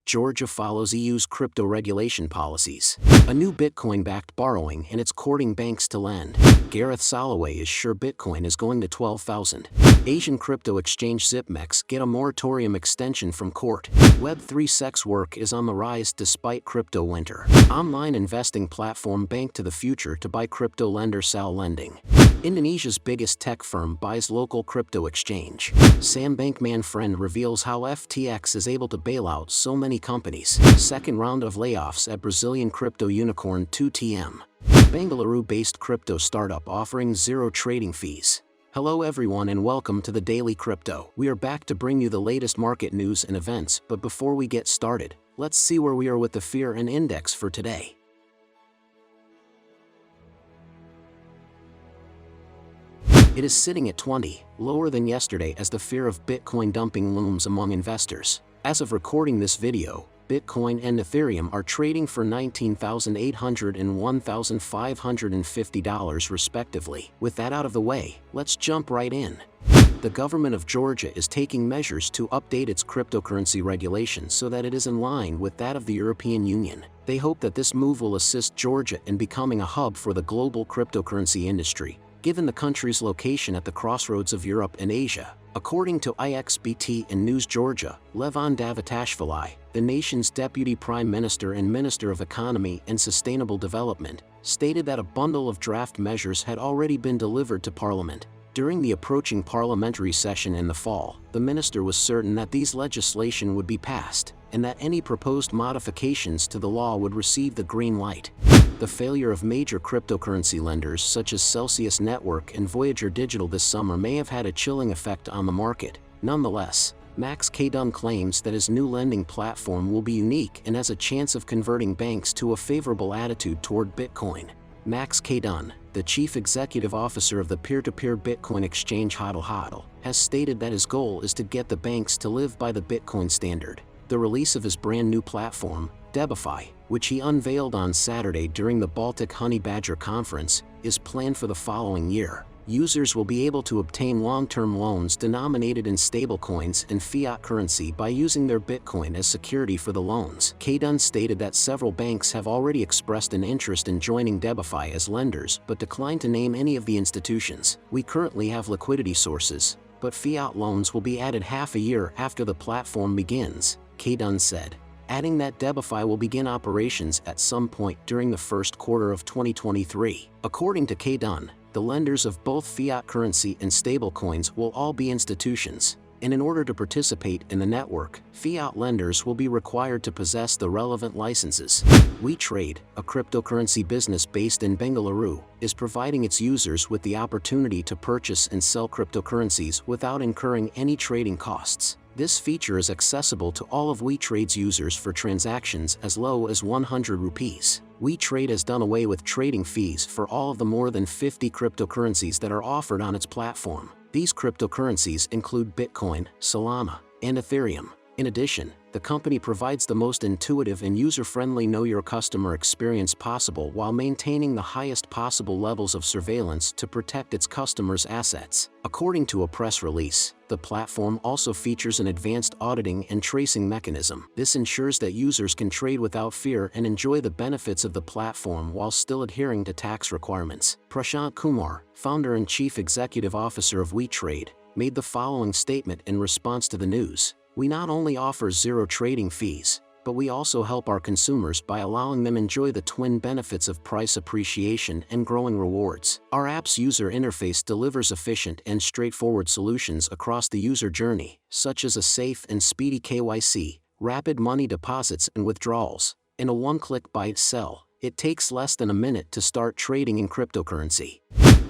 Georgia follows EU's crypto regulation policies. A new Bitcoin-backed borrowing and it's courting banks to lend. Gareth Soloway is sure Bitcoin is going to 12,000. Asian crypto exchange Zipmex get a moratorium extension from court. Web3 sex work is on the rise despite crypto winter. Online investing platform Bank to the Future to buy crypto lender Sal Lending. Indonesia's biggest tech firm buys local crypto exchange. Bankman-Friend reveals how FTX is able to bail out so many companies. Second round of layoffs at Brazilian crypto unicorn 2TM. Bengaluru-based crypto startup offering zero trading fees. Hello everyone and welcome to the Daily Crypto. We are back to bring you the latest market news and events, but before we get started, let's see where we are with the fear and index for today. It is sitting at 20, lower than yesterday as the fear of Bitcoin dumping looms among investors. As of recording this video, Bitcoin and Ethereum are trading for $19,800 and $1,550 respectively. With that out of the way, let's jump right in. The government of Georgia is taking measures to update its cryptocurrency regulations so that it is in line with that of the European Union. They hope that this move will assist Georgia in becoming a hub for the global cryptocurrency industry, given the country's location at the crossroads of Europe and Asia. According to IXBT and News Georgia, Levon Davutashvili, the nation's Deputy Prime Minister and Minister of Economy and Sustainable Development, stated that a bundle of draft measures had already been delivered to Parliament. During the approaching parliamentary session in the fall, the minister was certain that these legislation would be passed, and that any proposed modifications to the law would receive the green light. The failure of major cryptocurrency lenders such as Celsius Network and Voyager Digital this summer may have had a chilling effect on the market. Nonetheless, Max K. Dunn claims that his new lending platform will be unique and has a chance of converting banks to a favorable attitude toward Bitcoin. Max K. Dunn, the chief executive officer of the peer-to-peer Bitcoin exchange HODL HODL, has stated that his goal is to get the banks to live by the Bitcoin standard. The release of his brand new platform, Debify, which he unveiled on Saturday during the Baltic Honey Badger Conference, is planned for the following year. Users will be able to obtain long-term loans denominated in stablecoins and fiat currency by using their Bitcoin as security for the loans. K. Dunn stated that several banks have already expressed an interest in joining Debify as lenders but declined to name any of the institutions. We currently have liquidity sources, but fiat loans will be added half a year after the platform begins, K. Dunn said, adding that Debify will begin operations at some point during the first quarter of 2023. According to K. Dunn, the lenders of both fiat currency and stablecoins will all be institutions, and in order to participate in the network, fiat lenders will be required to possess the relevant licenses. WeTrade, a cryptocurrency business based in Bengaluru, is providing its users with the opportunity to purchase and sell cryptocurrencies without incurring any trading costs. This feature is accessible to all of WeTrade's users for transactions as low as 100 rupees. WeTrade has done away with trading fees for all of the more than 50 cryptocurrencies that are offered on its platform. These cryptocurrencies include Bitcoin, Solana, and Ethereum. In addition, the company provides the most intuitive and user-friendly Know Your Customer experience possible while maintaining the highest possible levels of surveillance to protect its customers' assets. According to a press release, the platform also features an advanced auditing and tracing mechanism. This ensures that users can trade without fear and enjoy the benefits of the platform while still adhering to tax requirements. Prashant Kumar, founder and chief executive officer of WeTrade, made the following statement in response to the news. We not only offer zero trading fees, but we also help our consumers by allowing them enjoy the twin benefits of price appreciation and growing rewards. Our app's user interface delivers efficient and straightforward solutions across the user journey, such as a safe and speedy KYC, rapid money deposits and withdrawals, and a one-click buy sell. It takes less than a minute to start trading in cryptocurrency.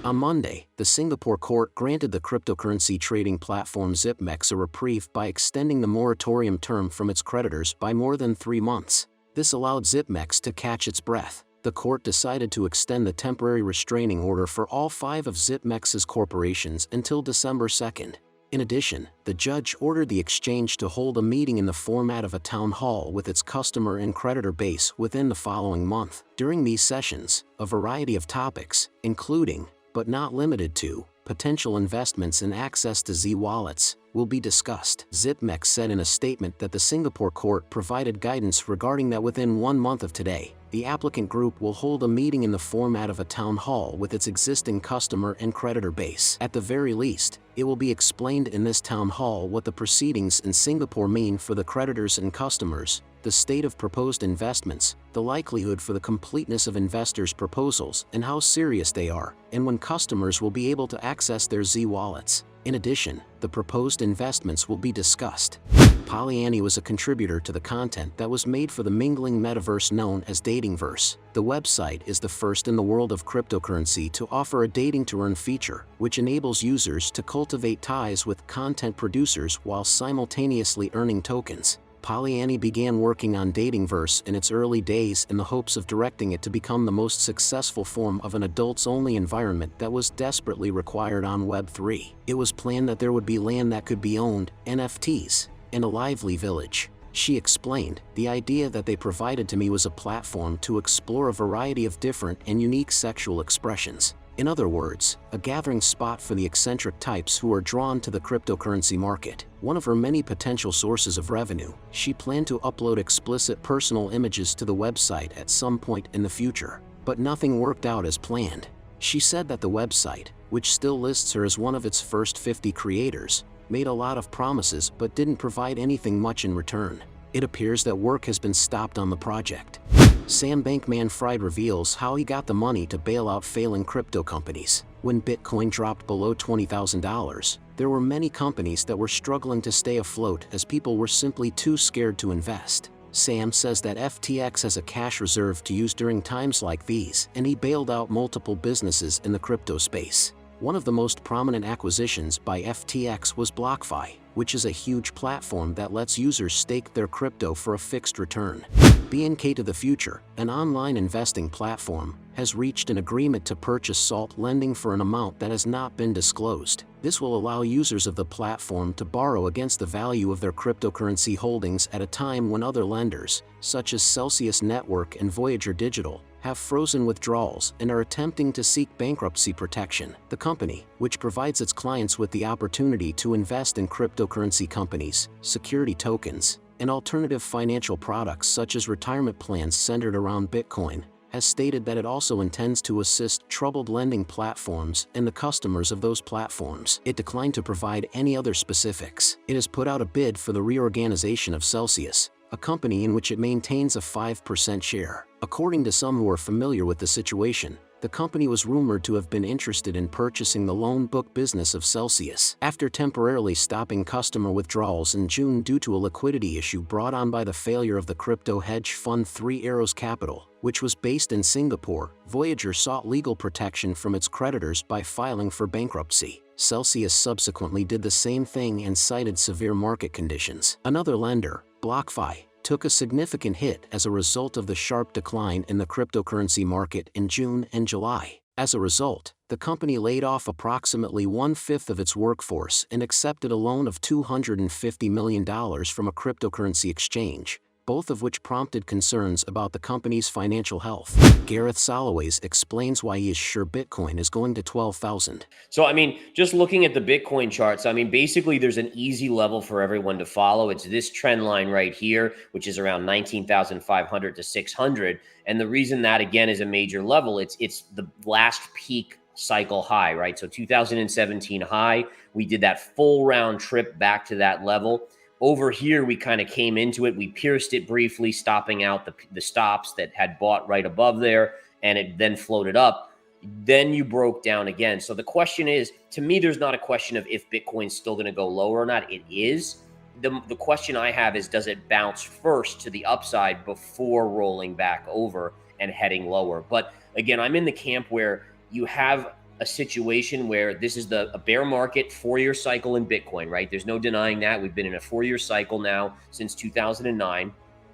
On Monday, the Singapore court granted the cryptocurrency trading platform Zipmex a reprieve by extending the moratorium term from its creditors by more than 3 months. This allowed Zipmex to catch its breath. The court decided to extend the temporary restraining order for all 5 of Zipmex's corporations until December 2nd. In addition, the judge ordered the exchange to hold a meeting in the format of a town hall with its customer and creditor base within the following month. During these sessions, a variety of topics, including, but not limited to, potential investments and access to Z-wallets will be discussed. Zipmex said in a statement that the Singapore court provided guidance regarding that within 1 month of today, the applicant group will hold a meeting in the format of a town hall with its existing customer and creditor base. At the very least, it will be explained in this town hall what the proceedings in Singapore mean for the creditors and customers, the state of proposed investments, the likelihood for the completeness of investors' proposals and how serious they are, and when customers will be able to access their Z-wallets. In addition, the proposed investments will be discussed. Polyani was a contributor to the content that was made for the mingling metaverse known as Datingverse. The website is the first in the world of cryptocurrency to offer a dating-to-earn feature, which enables users to cultivate ties with content producers while simultaneously earning tokens. Polyani began working on Datingverse in its early days in the hopes of directing it to become the most successful form of an adults-only environment that was desperately required on Web3. It was planned that there would be land that could be owned, NFTs, and a lively village. She explained, "The idea that they provided to me was a platform to explore a variety of different and unique sexual expressions. In other words, a gathering spot for the eccentric types who are drawn to the cryptocurrency market." One of her many potential sources of revenue, she planned to upload explicit personal images to the website at some point in the future, but nothing worked out as planned. She said that the website, which still lists her as one of its first 50 creators, made a lot of promises but didn't provide anything much in return. It appears that work has been stopped on the project. Sam Bankman-Fried reveals how he got the money to bail out failing crypto companies. When Bitcoin dropped below $20,000, there were many companies that were struggling to stay afloat as people were simply too scared to invest. Sam says that FTX has a cash reserve to use during times like these, and he bailed out multiple businesses in the crypto space. One of the most prominent acquisitions by FTX was BlockFi, which is a huge platform that lets users stake their crypto for a fixed return. BNK to the Future, an online investing platform, has reached an agreement to purchase Salt lending for an amount that has not been disclosed. This will allow users of the platform to borrow against the value of their cryptocurrency holdings at a time when other lenders, such as Celsius Network and Voyager Digital, have frozen withdrawals and are attempting to seek bankruptcy protection. The company, which provides its clients with the opportunity to invest in cryptocurrency companies, security tokens, and alternative financial products such as retirement plans centered around Bitcoin, has stated that it also intends to assist troubled lending platforms and the customers of those platforms. It declined to provide any other specifics. It has put out a bid for the reorganization of Celsius, a company in which it maintains a 5% share. According to some who are familiar with the situation, the company was rumored to have been interested in purchasing the loan book business of Celsius. After temporarily stopping customer withdrawals in June due to a liquidity issue brought on by the failure of the crypto hedge fund Three Arrows Capital, which was based in Singapore, Voyager sought legal protection from its creditors by filing for bankruptcy. Celsius subsequently did the same thing and cited severe market conditions. Another lender, BlockFi, took a significant hit as a result of the sharp decline in the cryptocurrency market in June and July. As a result, the company laid off approximately 1/5 of its workforce and accepted a loan of $250 million from a cryptocurrency exchange, both of which prompted concerns about the company's financial health. Gareth Soloway explains why he is sure Bitcoin is going to 12,000. So, I mean, just looking at the Bitcoin charts, I mean, basically there's an easy level for everyone to follow. It's this trend line right here, which is around 19,500 to 600. And the reason that, again, is a major level, it's the last peak cycle high, right? So 2017 high, we did that full round trip back to that level. Over here, we kind of came into it. We pierced it briefly, stopping out the stops that had bought right above there, and it then floated up. Then you broke down again. So the question is, to me, there's not a question of if Bitcoin's still going to go lower or not. It is. The question I have is, does it bounce first to the upside before rolling back over and heading lower? But again, I'm in the camp where you have a situation where this is a bear market 4-year cycle in Bitcoin, right? There's no denying that. We've been in a 4-year cycle now since 2009.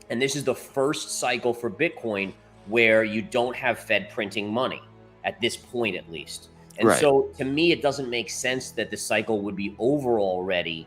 And this is the first cycle for Bitcoin where you don't have Fed printing money at this point, at least. And Right. so to me, it doesn't make sense that the cycle would be over already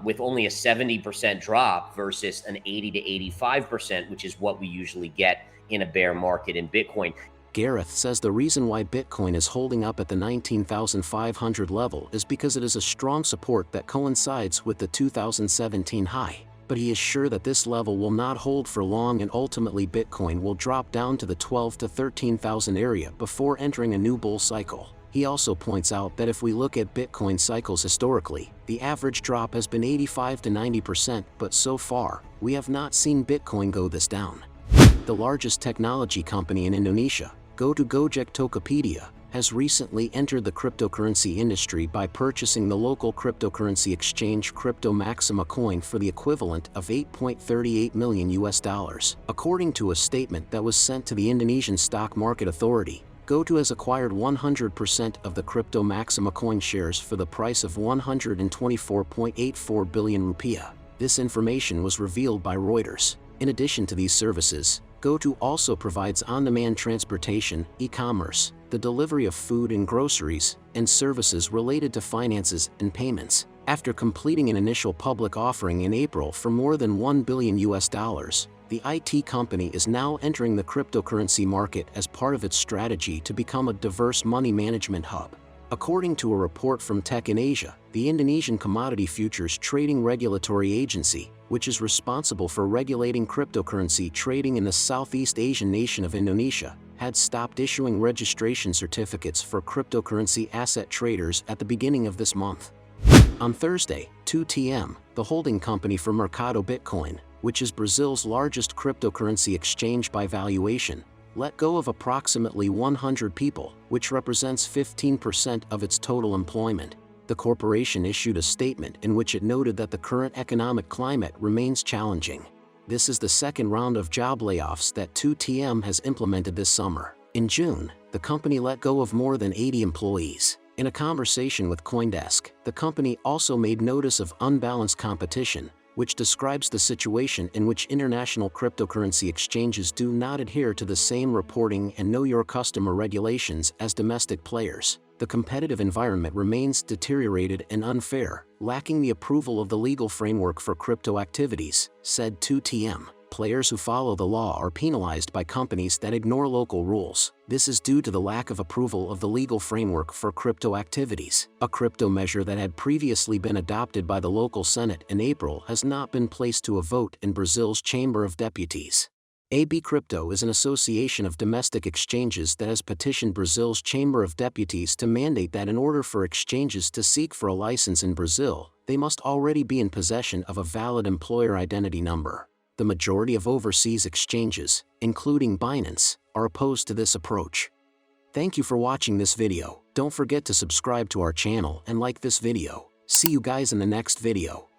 with only a 70% drop versus an 80 to 85%, which is what we usually get in a bear market in Bitcoin. Gareth says the reason why Bitcoin is holding up at the 19,500 level is because it is a strong support that coincides with the 2017 high. But he is sure that this level will not hold for long and ultimately Bitcoin will drop down to the 12 to 13,000 area before entering a new bull cycle. He also points out that if we look at Bitcoin cycles historically, the average drop has been 85 to 90%, but so far, we have not seen Bitcoin go this down. The largest technology company in Indonesia, Gojek Tokopedia, has recently entered the cryptocurrency industry by purchasing the local cryptocurrency exchange Crypto Maxima coin for the equivalent of $8.38 million. According to a statement that was sent to the Indonesian Stock Market Authority, Goto has acquired 100% of the Crypto Maxima coin shares for the price of 124.84 billion rupiah. This information was revealed by Reuters. In addition to these services, Goto also provides on-demand transportation, e-commerce, the delivery of food and groceries, and services related to finances and payments. After completing an initial public offering in April for more than $1 billion, the IT company is now entering the cryptocurrency market as part of its strategy to become a diverse money management hub. According to a report from Tech in Asia, the Indonesian Commodity Futures Trading Regulatory Agency, which is responsible for regulating cryptocurrency trading in the Southeast Asian nation of Indonesia, had stopped issuing registration certificates for cryptocurrency asset traders at the beginning of this month. On Thursday, 2TM, the holding company for Mercado Bitcoin, which is Brazil's largest cryptocurrency exchange by valuation, let go of approximately 100 people, which represents 15% of its total employment. The corporation issued a statement in which it noted that the current economic climate remains challenging. This is the second round of job layoffs that 2TM has implemented this summer. In June, the company let go of more than 80 employees. In a conversation with CoinDesk, the company also made notice of unbalanced competition, which describes the situation in which international cryptocurrency exchanges do not adhere to the same reporting and know your customer regulations as domestic players. The competitive environment remains deteriorated and unfair, lacking the approval of the legal framework for crypto activities, said 2TM. Players who follow the law are penalized by companies that ignore local rules. This is due to the lack of approval of the legal framework for crypto activities. A crypto measure that had previously been adopted by the local Senate in April has not been placed to a vote in Brazil's Chamber of Deputies. AB Crypto is an association of domestic exchanges that has petitioned Brazil's Chamber of Deputies to mandate that in order for exchanges to seek for a license in Brazil, they must already be in possession of a valid employer identity number. The majority of overseas exchanges, including Binance, are opposed to this approach. Thank you for watching this video. Don't forget to subscribe to our channel and like this video. See you guys in the next video.